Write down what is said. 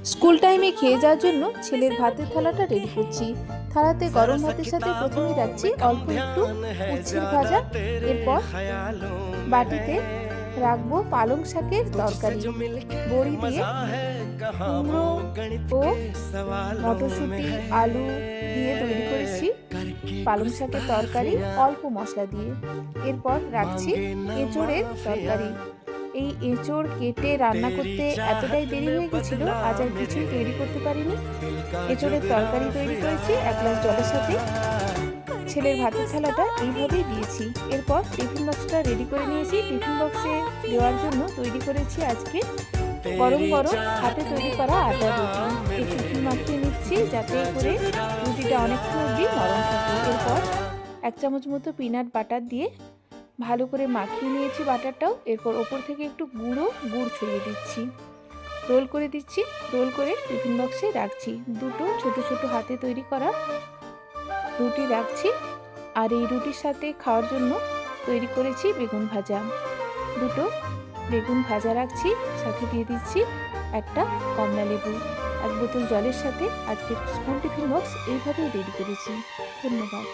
School টাইমে খেয়ে যাওয়ার জন্য ছেলের ভাতের থালাটা রেডি করছি। থালাতে গরম ভাতের সাথে প্রথমে রাখছি অল্প একটু উচ্ছের ভাজা। এরপর বাটিতে রাখবো পালং শাকের তরকারি, বড়ি দিয়ে কুমড়ো ও মটরশুঁটি আলু দিয়ে তৈরি করেছি পালং শাকের তরকারি অল্প মশলা দিয়ে। এরপর রাখছি এঁচোড়ের তরকারি। এই এঁচোড় কেটে রান্না করতে এতটাই দেরি হয়ে গেছিল, আজ আর কিছুই তৈরি করতে পারিনি। এঁচোড়ের তরকারি তৈরি করেছি এক গ্লাস জলের সাথে। ছেলের ভাতের থালাটা এইভাবেই দিয়েছি। এরপর টিফিন বক্সটা রেডি করে নিয়েছি। টিফিন বক্সে দেওয়ার জন্য তৈরি করেছি আজকে গরম গরম হাতে তৈরি করা আটার রুটি। একটু মাখিয়ে নিচ্ছি যাতে করে রুটিটা অনেকক্ষণ অবধি নরম থাকে। এরপর 1 চামচ মতো পিনাট বাটার দিয়ে ভালো করে মাখিয়ে নিয়েছি বাটারটাও। এরপর ওপর থেকে একটু গুড় ছড়িয়ে দিচ্ছি, রোল করে দিচ্ছি। রোল করে টিফিন বক্সে রাখছি। দুটো ছোট ছোট হাতে তৈরি করা রুটি রাখছি। আর এই রুটির সাথে খাওয়ার জন্য তৈরি করেছি বেগুন ভাজা। দুটো বেগুন ভাজা রাখছি, সাথে দিয়ে দিচ্ছি একটা কমলা লেবু। 1 বোতল জলের সাথে আজকের স্কুল টিফিন বক্স এইভাবেই রেডি করেছি। ধন্যবাদ।